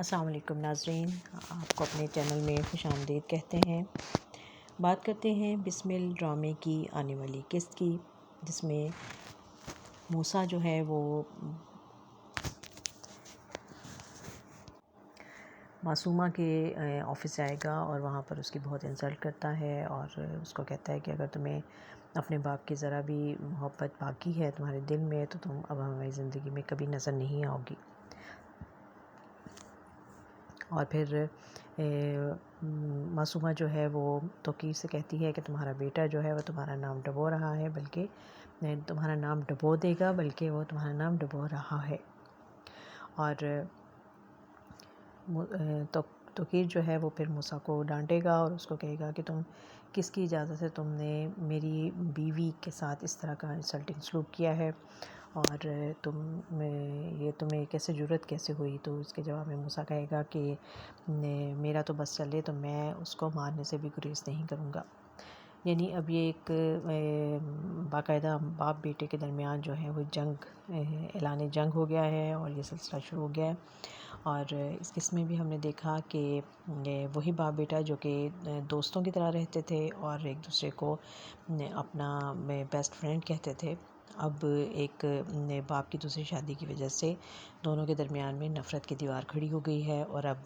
السلام علیکم ناظرین، آپ کو اپنے چینل میں خوش آمدید کہتے ہیں۔ بات کرتے ہیں بسمل ڈرامے کی آنے والی قسط کی، جس میں موسیٰ جو ہے وہ معصومہ کے آفس جائے گا اور وہاں پر اس کی بہت انسلٹ کرتا ہے اور اس کو کہتا ہے کہ اگر تمہیں اپنے باپ کی ذرا بھی محبت باقی ہے تمہارے دل میں تو تم اب ہماری زندگی میں کبھی نظر نہیں آؤ گی۔ اور پھر معصومہ جو ہے وہ توقیر سے کہتی ہے کہ تمہارا بیٹا جو ہے وہ تمہارا نام ڈبو رہا ہے، بلکہ تمہارا نام ڈبو دے گا، بلکہ وہ تمہارا نام ڈبو رہا ہے۔ اور توقیر جو ہے وہ پھر موسیٰ کو ڈانٹے گا اور اس کو کہے گا کہ تم کس کی اجازت سے تم نے میری بیوی کے ساتھ اس طرح کا انسلٹنگ سلوک کیا ہے، اور تمہیں کیسے جرأت کیسے ہوئی؟ تو اس کے جواب میں موسیٰ کہے گا کہ میرا تو بس چلے تو میں اس کو مارنے سے بھی گریز نہیں کروں گا۔ یعنی اب یہ ایک باقاعدہ باپ بیٹے کے درمیان جو ہے وہ اعلان جنگ ہو گیا ہے اور یہ سلسلہ شروع ہو گیا ہے۔ اور اس قسم میں بھی ہم نے دیکھا کہ وہی باپ بیٹا جو کہ دوستوں کی طرح رہتے تھے اور ایک دوسرے کو اپنا بیسٹ فرینڈ کہتے تھے، اب ایک باپ کی دوسری شادی کی وجہ سے دونوں کے درمیان میں نفرت کی دیوار کھڑی ہو گئی ہے، اور اب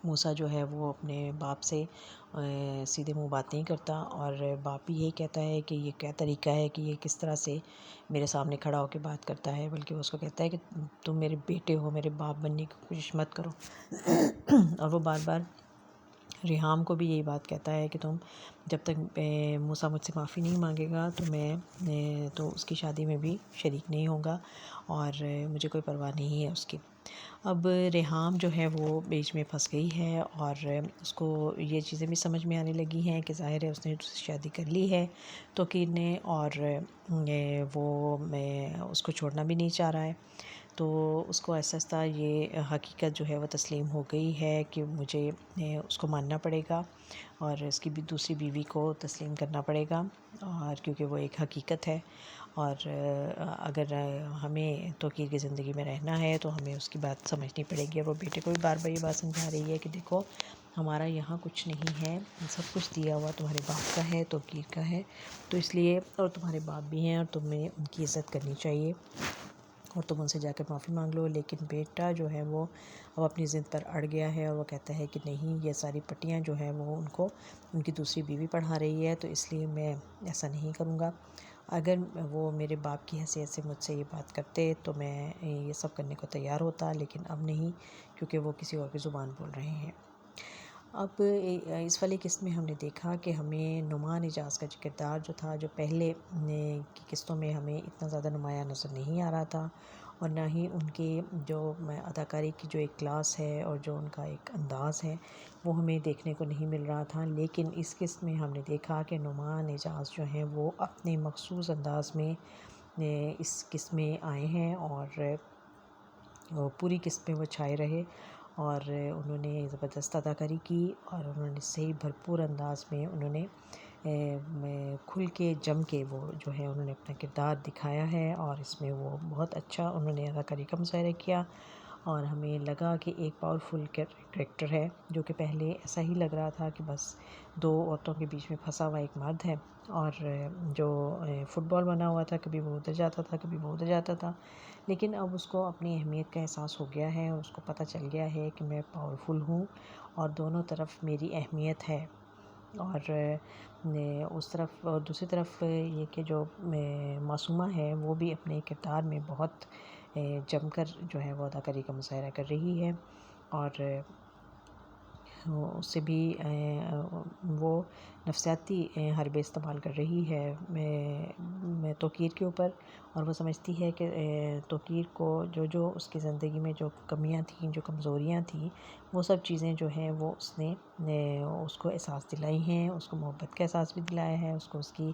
موسیٰ جو ہے وہ اپنے باپ سے سیدھے منہ بات نہیں کرتا، اور باپ بھی یہی کہتا ہے کہ یہ کیا طریقہ ہے کہ یہ کس طرح سے میرے سامنے کھڑا ہو کے بات کرتا ہے، بلکہ وہ اس کو کہتا ہے کہ تم میرے بیٹے ہو، میرے باپ بننے کی کوشش مت کرو۔ اور وہ بار بار ریحام کو بھی یہی بات کہتا ہے کہ تم جب تک موسیٰ مجھ سے معافی نہیں مانگے گا تو میں تو اس کی شادی میں بھی شریک نہیں ہوں گا، اور مجھے کوئی پرواہ نہیں ہے اس کی۔ اب ریحام جو ہے وہ بیچ میں پھنس گئی ہے اور اس کو یہ چیزیں بھی سمجھ میں آنے لگی ہیں کہ ظاہر ہے اس نے شادی کر لی ہے توقیر نے، اور وہ اس کو چھوڑنا بھی نہیں چاہ رہا ہے۔ تو اس کو آہستہ آہستہ یہ حقیقت جو ہے وہ تسلیم ہو گئی ہے کہ مجھے اس کو ماننا پڑے گا اور اس کی بھی دوسری بیوی کو تسلیم کرنا پڑے گا، اور کیونکہ وہ ایک حقیقت ہے، اور اگر ہمیں توقیر کی زندگی میں رہنا ہے تو ہمیں اس کی بات سمجھنی پڑے گی۔ اور وہ بیٹے کو بھی بار بار یہ بات سمجھا رہی ہے کہ دیکھو ہمارا یہاں کچھ نہیں ہے، سب کچھ دیا ہوا تمہارے باپ کا ہے، توقیر کا ہے، تو اس لیے اور تمہارے باپ بھی ہیں اور تمہیں ان کی عزت کرنی چاہیے اور تم ان سے جا کر معافی مانگ لو۔ لیکن بیٹا جو ہے وہ اب اپنی ضد پر اڑ گیا ہے اور وہ کہتا ہے کہ نہیں، یہ ساری پٹیاں جو ہیں وہ ان کی دوسری بیوی پڑھا رہی ہے، تو اس لیے میں ایسا نہیں کروں گا۔ اگر وہ میرے باپ کی حیثیت سے مجھ سے یہ بات کرتے تو میں یہ سب کرنے کو تیار ہوتا، لیکن اب نہیں، کیونکہ وہ کسی اور کی زبان بول رہے ہیں۔ اب اس والی قسط میں ہم نے دیکھا کہ ہمیں نعمان اعجاز کا کردار جو تھا، جو پہلے کی قسطوں میں ہمیں اتنا زیادہ نمایاں نظر نہیں آ رہا تھا، اور نہ ہی ان کے جو اداکاری کی جو ایک کلاس ہے اور جو ان کا ایک انداز ہے وہ ہمیں دیکھنے کو نہیں مل رہا تھا، لیکن اس قسط میں ہم نے دیکھا کہ نعمان اعجاز جو ہیں وہ اپنے مخصوص انداز میں اس قسط میں آئے ہیں، اور پوری قسط میں وہ چھائے رہے، اور انہوں نے زبردست اداکاری کی، اور انہوں نے صحیح بھرپور انداز میں انہوں نے کھل کے جم کے وہ جو ہے انہوں نے اپنا کردار دکھایا ہے، اور اس میں وہ بہت اچھا انہوں نے اداکاری کا مظاہرہ کیا، اور ہمیں لگا کہ ایک پاورفل کریکٹر ہے، جو کہ پہلے ایسا ہی لگ رہا تھا کہ بس دو عورتوں کے بیچ میں پھنسا ہوا ایک مرد ہے، اور جو فٹ بال بنا ہوا تھا، کبھی وہ ادھر جاتا تھا کبھی وہ ادھر جاتا تھا، لیکن اب اس کو اپنی اہمیت کا احساس ہو گیا ہے اور اس کو پتہ چل گیا ہے کہ میں پاورفل ہوں اور دونوں طرف میری اہمیت ہے، اور اس طرف اور دوسری طرف یہ کہ جو معصومہ ہے وہ بھی اپنے کردار میں بہت جم کر جو ہے وہ اداکاری کا مظاہرہ کر رہی ہے، اور اس سے بھی وہ نفسیاتی حربے استعمال کر رہی ہے میں توقیر کے اوپر، اور وہ سمجھتی ہے کہ توقیر کو جو اس کی زندگی میں جو کمیاں تھیں، جو کمزوریاں تھیں، وہ سب چیزیں جو ہیں وہ اس نے اس کو احساس دلائی ہیں، اس کو محبت کا احساس بھی دلایا ہے، اس کو اس کی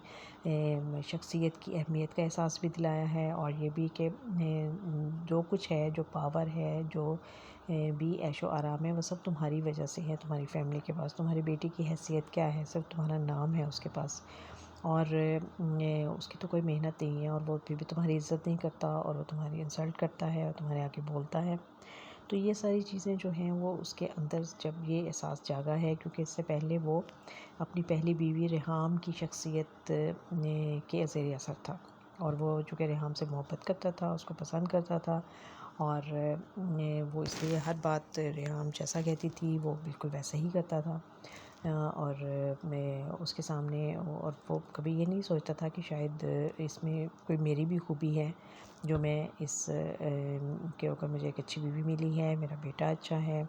شخصیت کی اہمیت کا احساس بھی دلایا ہے، اور یہ بھی کہ جو کچھ ہے، جو پاور ہے، جو بھی عیش و آرام ہے، وہ سب تمہاری وجہ سے ہے، تمہاری فیملی کے پاس تمہاری بیٹی کی حیثیت کیا ہے، صرف تمہارا نام ہے اس کے پاس، اور اس کی تو کوئی محنت نہیں ہے، اور وہ پھر بھی تمہاری عزت نہیں کرتا، اور وہ تمہاری انسلٹ کرتا ہے اور تمہارے آگے بولتا ہے۔ تو یہ ساری چیزیں جو ہیں وہ اس کے اندر جب یہ احساس جاگا ہے، کیونکہ اس سے پہلے وہ اپنی پہلی بیوی ریحام کی شخصیت کے زیر اثر تھا، اور وہ چونکہ ریحام سے محبت کرتا تھا، اس کو پسند کرتا تھا، اور وہ اس لیے ہر بات ریحام جیسا کہتی تھی وہ بالکل ویسا ہی کرتا تھا، اور میں اس کے سامنے، اور وہ کبھی یہ نہیں سوچتا تھا کہ شاید اس میں کوئی میری بھی خوبی ہے، جو میں اس کے اوپر مجھے ایک اچھی بیوی ملی ہے، میرا بیٹا اچھا ہے،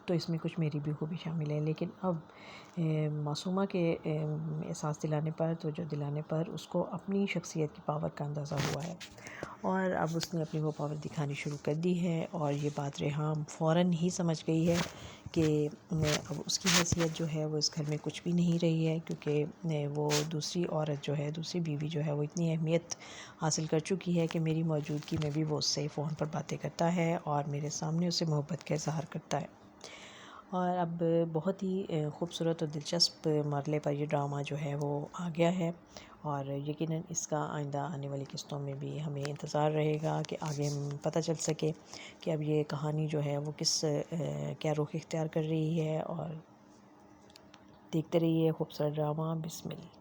تو اس میں کچھ میری بھی خوبی شامل ہے۔ لیکن اب معصومہ کے احساس دلانے پر، توجہ دلانے پر اس کو اپنی شخصیت کی پاور کا اندازہ ہوا ہے، اور اب اس نے اپنی وہ پاور دکھانی شروع کر دی ہے، اور یہ بات ریحام فوراً ہی سمجھ گئی ہے کہ اب اس کی حیثیت جو ہے وہ اس گھر میں کچھ بھی نہیں رہی ہے، کیونکہ وہ دوسری عورت جو ہے، دوسری بیوی جو ہے وہ اتنی اہمیت حاصل کر چکی ہے کہ میری موجودگی میں بھی وہ اس سے فون پر باتیں کرتا ہے اور میرے سامنے اسے محبت کا اظہار کرتا ہے۔ اور اب بہت ہی خوبصورت اور دلچسپ مرحلے پر یہ ڈرامہ جو ہے وہ آ گیا ہے، اور یقیناً اس کا آئندہ آنے والی قسطوں میں بھی ہمیں انتظار رہے گا کہ آگے پتہ چل سکے کہ اب یہ کہانی جو ہے وہ کیا رخ اختیار کر رہی ہے، اور دیکھتے رہیے خوبصورت ڈرامہ بسم اللہ۔